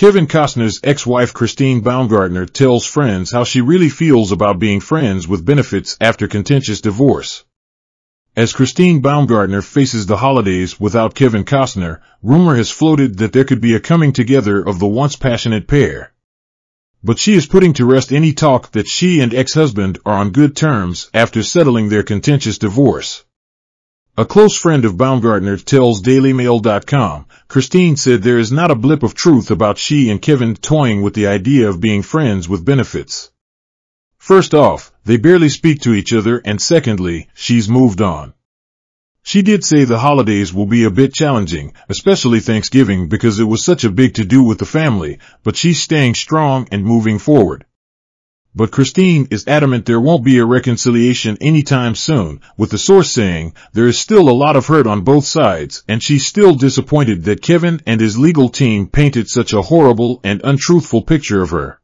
Kevin Costner's ex-wife Christine Baumgartner tells friends how she really feels about being friends with benefits after contentious divorce. As Christine Baumgartner faces the holidays without Kevin Costner, rumor has floated that there could be a coming together of the once passionate pair. But she is putting to rest any talk that she and ex-husband are on good terms after settling their contentious divorce. A close friend of Baumgartner tells DailyMail.com, Christine said there is not a blip of truth about she and Kevin toying with the idea of being friends with benefits. First off, they barely speak to each other, and secondly, she's moved on. She did say the holidays will be a bit challenging, especially Thanksgiving, because it was such a big to-do with the family, but she's staying strong and moving forward. But Christine is adamant there won't be a reconciliation anytime soon, with the source saying there is still a lot of hurt on both sides, and she's still disappointed that Kevin and his legal team painted such a horrible and untruthful picture of her.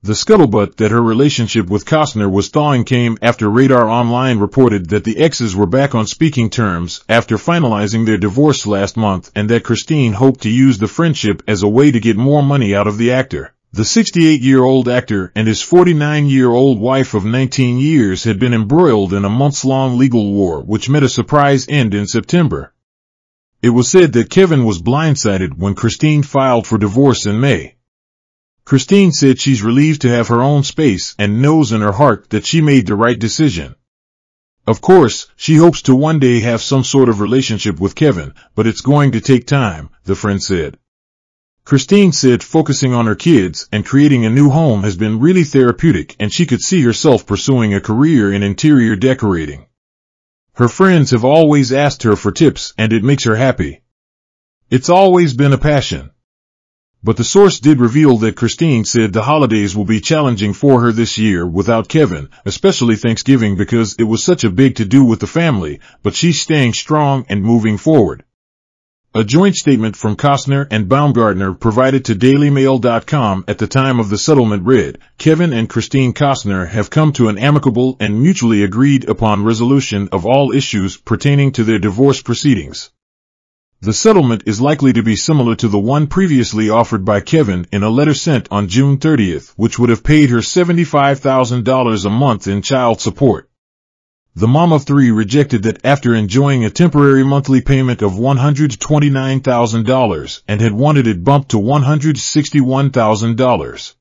The scuttlebutt that her relationship with Costner was thawing came after Radar Online reported that the exes were back on speaking terms after finalizing their divorce last month, and that Christine hoped to use the friendship as a way to get more money out of the actor. The 68-year-old actor and his 49-year-old wife of 19 years had been embroiled in a months-long legal war which met a surprise end in September. It was said that Kevin was blindsided when Christine filed for divorce in May. Christine said she's relieved to have her own space and knows in her heart that she made the right decision. Of course, she hopes to one day have some sort of relationship with Kevin, but it's going to take time, the friend said. Christine said focusing on her kids and creating a new home has been really therapeutic, and she could see herself pursuing a career in interior decorating. Her friends have always asked her for tips, and it makes her happy. It's always been a passion. But the source did reveal that Christine said the holidays will be challenging for her this year without Kevin, especially Thanksgiving, because it was such a big to-do with the family, but she's staying strong and moving forward. A joint statement from Costner and Baumgartner provided to DailyMail.com at the time of the settlement read, Kevin and Christine Costner have come to an amicable and mutually agreed upon resolution of all issues pertaining to their divorce proceedings. The settlement is likely to be similar to the one previously offered by Kevin in a letter sent on June 30th, which would have paid her $75,000 a month in child support. The mom of three rejected that after enjoying a temporary monthly payment of $129,000 and had wanted it bumped to $161,000.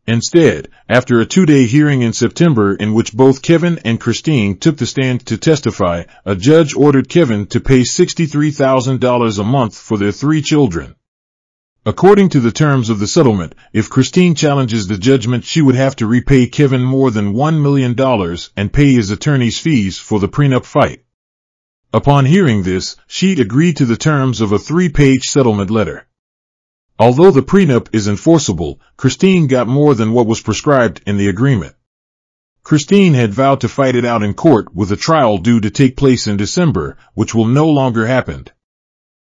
Instead, after a two-day hearing in September in which both Kevin and Christine took the stand to testify, a judge ordered Kevin to pay $63,000 a month for their three children. According to the terms of the settlement, if Christine challenges the judgment, she would have to repay Kevin more than $1 million and pay his attorney's fees for the prenup fight. Upon hearing this, she agreed to the terms of a 3-page settlement letter. Although the prenup is enforceable, Christine got more than what was prescribed in the agreement. Christine had vowed to fight it out in court, with a trial due to take place in December, which will no longer happen.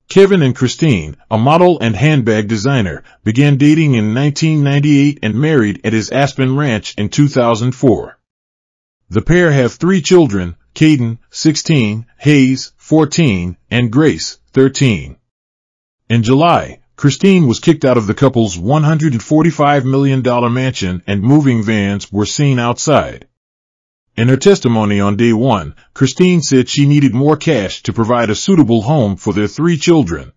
Kevin and Christine, a model and handbag designer, began dating in 1998 and married at his Aspen Ranch in 2004. The pair have three children, Caden, 16, Hayes, 14, and Grace, 13. In July, Christine was kicked out of the couple's $145 million mansion, and moving vans were seen outside. In her testimony on day one, Christine said she needed more cash to provide a suitable home for their three children.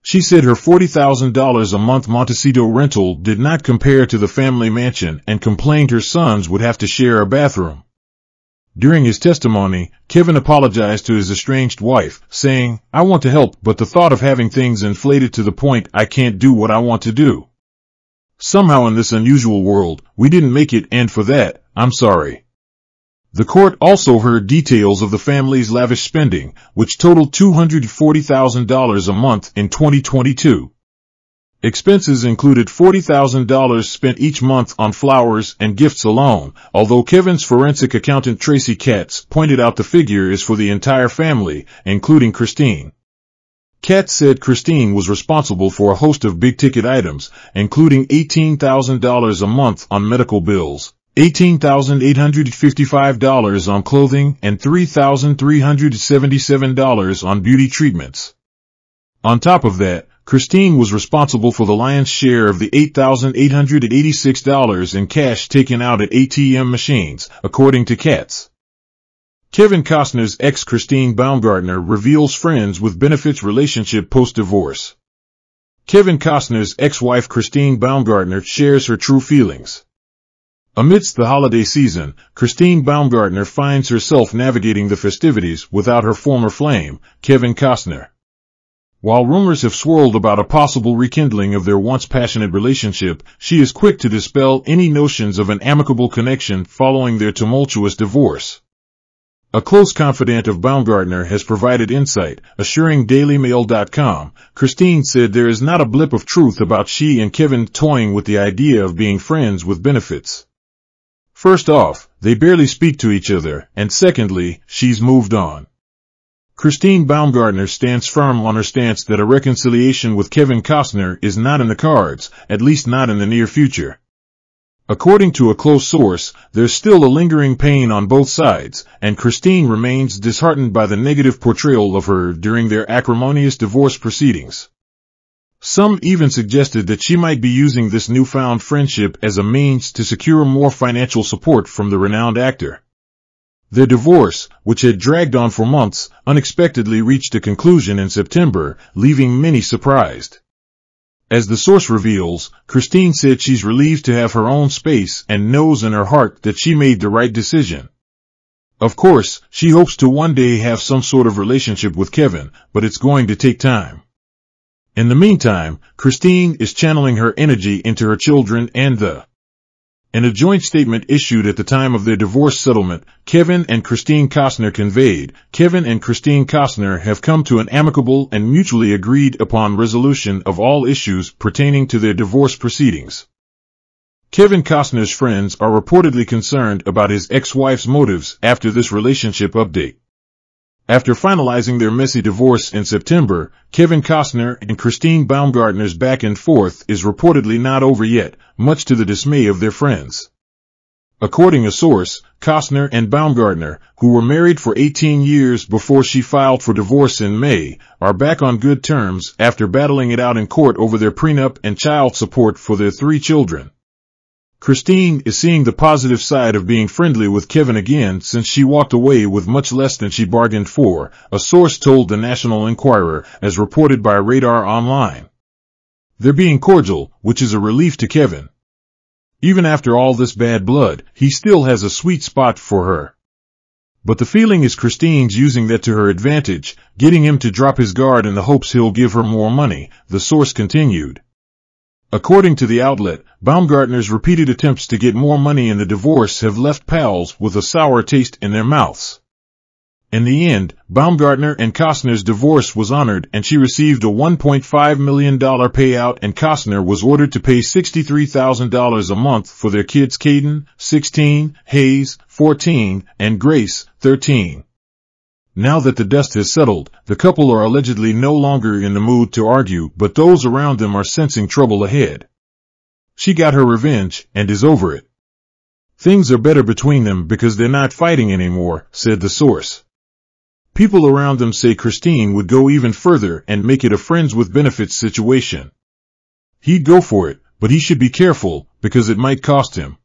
She said her $40,000 a month Montecito rental did not compare to the family mansion, and complained her sons would have to share a bathroom. During his testimony, Kevin apologized to his estranged wife, saying, "I want to help, but the thought of having things inflated to the point I can't do what I want to do. Somehow in this unusual world, we didn't make it, and for that, I'm sorry." The court also heard details of the family's lavish spending, which totaled $240,000 a month in 2022. Expenses included $40,000 spent each month on flowers and gifts alone, although Kevin's forensic accountant Tracy Katz pointed out the figure is for the entire family, including Christine. Katz said Christine was responsible for a host of big-ticket items, including $18,000 a month on medical bills, $18,855 on clothing, and $3,377 on beauty treatments. On top of that, Christine was responsible for the lion's share of the $8,886 in cash taken out at ATM machines, according to Katz. Kevin Costner's ex Christine Baumgartner reveals friends with benefits relationship post-divorce. Kevin Costner's ex-wife Christine Baumgartner shares her true feelings. Amidst the holiday season, Christine Baumgartner finds herself navigating the festivities without her former flame, Kevin Costner. While rumors have swirled about a possible rekindling of their once passionate relationship, she is quick to dispel any notions of an amicable connection following their tumultuous divorce. A close confidant of Baumgartner has provided insight, assuring DailyMail.com. Christine said there is not a blip of truth about she and Kevin toying with the idea of being friends with benefits. First off, they barely speak to each other, and secondly, she's moved on. Christine Baumgartner stands firm on her stance that a reconciliation with Kevin Costner is not in the cards, at least not in the near future. According to a close source, there's still a lingering pain on both sides, and Christine remains disheartened by the negative portrayal of her during their acrimonious divorce proceedings. Some even suggested that she might be using this newfound friendship as a means to secure more financial support from the renowned actor. Their divorce, which had dragged on for months, unexpectedly reached a conclusion in September, leaving many surprised. As the source reveals, Christine said she's relieved to have her own space and knows in her heart that she made the right decision. Of course, she hopes to one day have some sort of relationship with Kevin, but it's going to take time. In the meantime, Christine is channeling her energy into her children and In a joint statement issued at the time of their divorce settlement, Kevin and Christine Costner conveyed, Kevin and Christine Costner have come to an amicable and mutually agreed upon resolution of all issues pertaining to their divorce proceedings. Kevin Costner's friends are reportedly concerned about his ex-wife's motives after this relationship update. After finalizing their messy divorce in September, Kevin Costner and Christine Baumgartner's back and forth is reportedly not over yet, much to the dismay of their friends. According to a source, Costner and Baumgartner, who were married for 18 years before she filed for divorce in May, are back on good terms after battling it out in court over their prenup and child support for their 3 children. Christine is seeing the positive side of being friendly with Kevin again since she walked away with much less than she bargained for, a source told the National Enquirer, as reported by Radar Online. They're being cordial, which is a relief to Kevin. Even after all this bad blood, he still has a sweet spot for her. But the feeling is Christine's using that to her advantage, getting him to drop his guard in the hopes he'll give her more money, the source continued. According to the outlet, Baumgartner's repeated attempts to get more money in the divorce have left pals with a sour taste in their mouths. In the end, Baumgartner and Costner's divorce was honored and she received a $1.5 million payout, and Costner was ordered to pay $63,000 a month for their kids Caden, 16, Hayes, 14, and Grace, 13. Now that the dust has settled, the couple are allegedly no longer in the mood to argue, but those around them are sensing trouble ahead. She got her revenge and is over it. Things are better between them because they're not fighting anymore, said the source. People around them say Christine would go even further and make it a friends with benefits situation. He'd go for it, but he should be careful because it might cost him.